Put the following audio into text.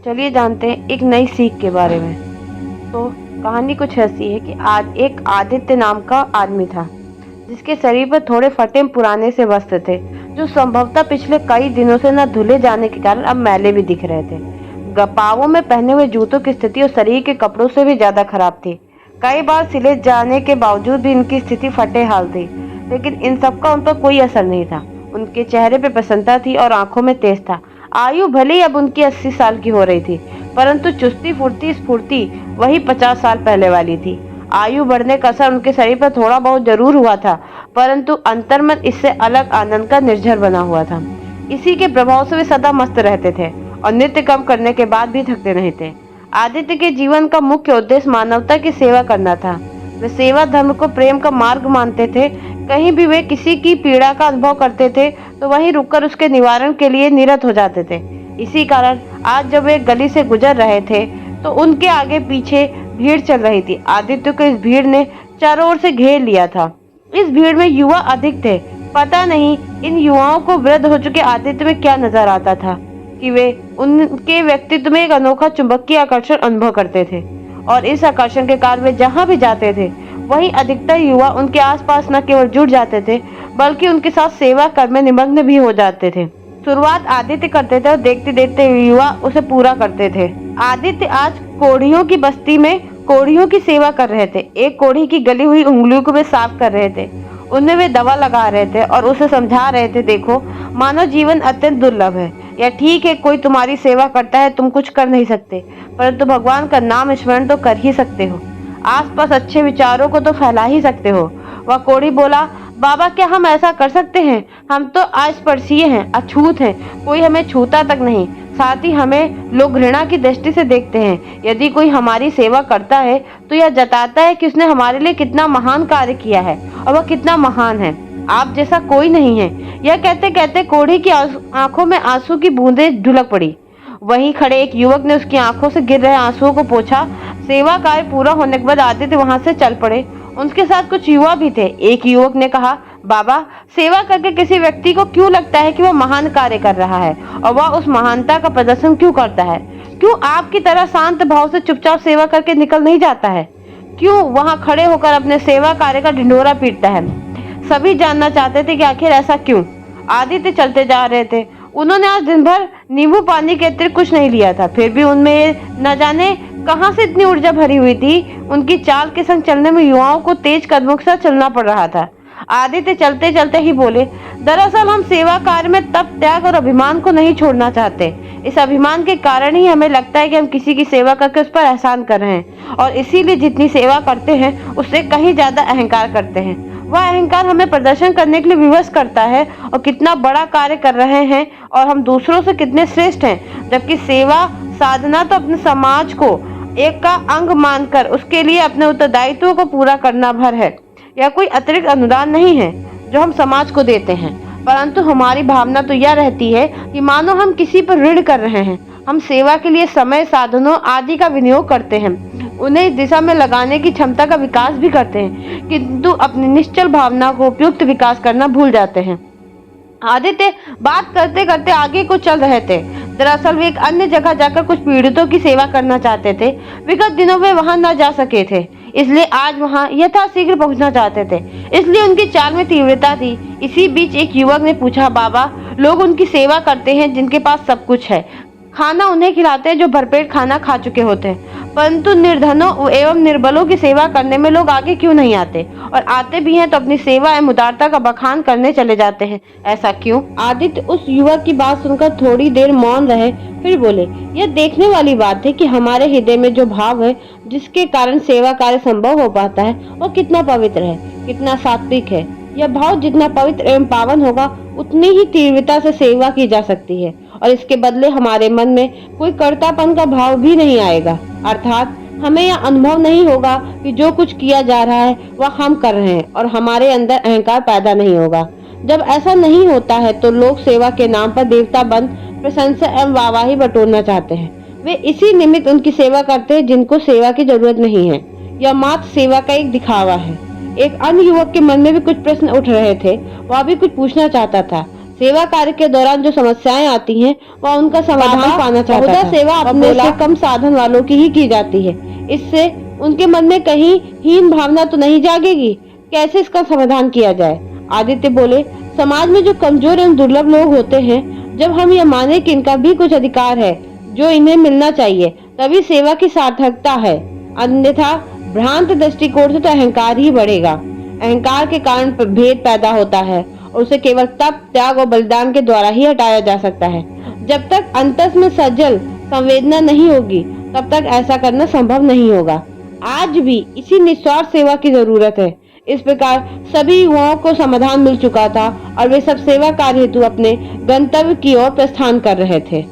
चलिए जानते हैं एक नई सीख के बारे में। तो कहानी कुछ ऐसी है कि आज एक आदित्य नाम का आदमी था, जिसके शरीर पर थोड़े फटे पुराने से वस्त्र थे, जो संभवतः पिछले कई दिनों से न धुले जाने के कारण अब मैले भी दिख रहे थे। पाँवों में पहने हुए जूतों की स्थिति और शरीर के कपड़ों से भी ज्यादा खराब थी। कई बार सिले जाने के बावजूद भी इनकी स्थिति फटे हाल थी, लेकिन इन सब का उन पर कोई असर नहीं था। उनके चेहरे पे प्रसन्नता थी और आंखों में तेज था। आयु भले ही अब उनकी 80 साल की हो रही थी, परंतु चुस्ती फुर्ती स्फूर्ति वही 50 साल पहले वाली थी। आयु बढ़ने का असर उनके शरीर पर थोड़ा बहुत जरूर हुआ था, परंतु अंतर्मन इससे अलग आनंद का निर्झर बना हुआ था। इसी के प्रभाव से वे सदा मस्त रहते थे और नित्य कर्म करने के बाद भी थकते नहीं थे। आदित्य के जीवन का मुख्य उद्देश्य मानवता की सेवा करना था। वे सेवा धर्म को प्रेम का मार्ग मानते थे। कहीं भी वे किसी की पीड़ा का अनुभव करते थे तो वहीं रुककर उसके निवारण के लिए निरत हो जाते थे। इसी कारण आज जब वे गली से गुजर रहे थे तो उनके आगे पीछे भीड़ चल रही थी। आदित्य को इस भीड़ ने चारों ओर से घेर लिया था। इस भीड़ में युवा अधिक थे। पता नहीं इन युवाओं को वृद्ध हो चुके आदित्य में क्या नजर आता था कि वे उनके व्यक्तित्व में एक अनोखा चुंबकीय आकर्षण अनुभव करते थे, और इस आकर्षण के कारण वे जहां भी जाते थे वहीं अधिकतर युवा उनके आसपास न केवल जुड़ जाते थे, बल्कि उनके साथ सेवा कर्म में निमग्न भी हो जाते थे। शुरुआत आदित्य करते थे और देखते देखते युवा उसे पूरा करते थे। आदित्य आज कोढ़ियों की बस्ती में कोढ़ियों की सेवा कर रहे थे। एक कोढ़ी की गली हुई उंगलियों को वे साफ कर रहे थे, उन्हें वे दवा लगा रहे थे और उसे समझा रहे थे, देखो मानव जीवन अत्यंत दुर्लभ है। या ठीक है, कोई तुम्हारी सेवा करता है, तुम कुछ कर नहीं सकते, परंतु भगवान का नाम स्मरण तो कर ही सकते हो। आसपास अच्छे विचारों को तो फैला ही सकते हो। वह कोढ़ी बोला, बाबा क्या हम ऐसा कर सकते हैं? हम तो अस्पर्शीय हैं, अछूत हैं, कोई हमें छूता तक नहीं। साथ ही हमें लोग घृणा की दृष्टि से देखते हैं। यदि कोई हमारी सेवा करता है तो यह जताता है कि उसने हमारे लिए कितना महान कार्य किया है और वह कितना महान है। आप जैसा कोई नहीं है। यह कहते कहते कोढ़ी की आंखों में आंसू की बूंदें ढुलक पड़ी। वहीं खड़े एक युवक ने उसकी आंखों से गिर रहे आंसुओं को पोंछा। सेवा कार्य पूरा होने के बाद आदित्य वहां से चल पड़े। उनके साथ कुछ युवा भी थे। एक युवक ने कहा, बाबा सेवा करके किसी व्यक्ति को क्यों लगता है कि वह महान कार्य कर रहा है और वह उस महानता का प्रदर्शन क्यों करता है? क्यों आपकी तरह शांत भाव से चुपचाप सेवा करके निकल नहीं जाता है? क्यों वहां खड़े होकर अपने सेवा कार्य का ढिंढोरा पीटता है? सभी जानना चाहते थे कि आखिर ऐसा क्यों। आदित्य चलते जा रहे थे। उन्होंने आज दिन भर नींबू पानी के अतिरिक्त कुछ नहीं लिया था, फिर भी उनमें न जाने कहां से इतनी ऊर्जा भरी हुई थी। उनकी चाल के संग चलने में युवाओं को तेज कदमों के साथ चलना पड़ रहा था। आदित्य चलते चलते ही बोले, दरअसल हम सेवा कार्य में तप त्याग और अभिमान को नहीं छोड़ना चाहते। इस अभिमान के कारण ही हमें लगता है कि हम किसी की सेवा करके उस पर एहसान कर रहे हैं, और इसीलिए जितनी सेवा करते हैं उससे कहीं ज्यादा अहंकार करते हैं। वह अहंकार हमें प्रदर्शन करने के लिए विवश करता है और कितना बड़ा कार्य कर रहे हैं और हम दूसरों से कितने श्रेष्ठ हैं, जबकि सेवा साधना तो अपने समाज को एक का अंग मानकर उसके लिए अपने उत्तरदायित्व को पूरा करना भर है। यह कोई अतिरिक्त अनुदान नहीं है जो हम समाज को देते हैं, परंतु हमारी भावना तो यह रहती है कि मानो हम किसी पर ऋण कर रहे हैं। हम सेवा के लिए समय, साधनों आदि का विनियोग करते हैं, उन्हें इस दिशा में लगाने की क्षमता का विकास भी करते हैं, किंतु अपनी निश्चल भावना को उपयुक्त विकास करना भूल जाते हैं। आदित्य बात करते करते आगे को चल रहे थे। दरअसल वे एक अन्य जगह जाकर कुछ पीड़ितों की सेवा करना चाहते थे। विगत दिनों वे वहां न जा सके थे, इसलिए आज वहां यथाशीघ्र पहुंचना चाहते थे, इसलिए उनकी चाल में तीव्रता थी। इसी बीच एक युवक ने पूछा, बाबा लोग उनकी सेवा करते हैं जिनके पास सब कुछ है, खाना उन्हें खिलाते हैं जो भरपेट खाना खा चुके होते हैं, परंतु निर्धनों एवं निर्बलों की सेवा करने में लोग आगे क्यों नहीं आते, और आते भी हैं तो अपनी सेवा एवं उदारता का बखान करने चले जाते हैं, ऐसा क्यों? आदित्य उस युवक की बात सुनकर थोड़ी देर मौन रहे, फिर बोले, यह देखने वाली बात है कि हमारे हृदय में जो भाव है जिसके कारण सेवा कार्य संभव हो पाता है वो कितना पवित्र है, कितना सात्विक है। यह भाव जितना पवित्र एवं पावन होगा उतनी ही तीव्रता से सेवा की जा सकती है, और इसके बदले हमारे मन में कोई कर्तापन का भाव भी नहीं आएगा। अर्थात हमें यह अनुभव नहीं होगा कि जो कुछ किया जा रहा है वह हम कर रहे हैं, और हमारे अंदर अहंकार पैदा नहीं होगा। जब ऐसा नहीं होता है तो लोग सेवा के नाम पर देवता बन प्रशंसा एवं वाहवाही बटोरना चाहते हैं। वे इसी निमित्त उनकी सेवा करते हैं जिनको सेवा की जरूरत नहीं है। यह मात्र सेवा का एक दिखावा है। एक अन्य युवक के मन में भी कुछ प्रश्न उठ रहे थे, वह भी कुछ पूछना चाहता था। सेवा कार्य के दौरान जो समस्याएं आती हैं वह उनका समाधान पाना चाहता था। सेवा अपने से कम साधन वालों की ही की जाती है। इससे उनके मन में कहीं हीन भावना तो नहीं जागेगी? कैसे इसका समाधान किया जाए? आदित्य बोले, समाज में जो कमजोर एवं दुर्लभ लोग होते हैं, जब हम यह माने कि इनका भी कुछ अधिकार है जो इन्हें मिलना चाहिए, तभी सेवा की सार्थकता है। अन्यथा भ्रांत दृष्टिकोण से तो अहंकार ही बढ़ेगा। अहंकार के कारण भेद पैदा होता है और उसे केवल तप, त्याग और बलिदान के द्वारा ही हटाया जा सकता है। जब तक अंतस में सजल संवेदना नहीं होगी, तब तक ऐसा करना संभव नहीं होगा। आज भी इसी निस्वार्थ सेवा की जरूरत है। इस प्रकार सभी युवाओं को समाधान मिल चुका था और वे सब सेवा कार्य हेतु अपने गंतव्य की ओर प्रस्थान कर रहे थे।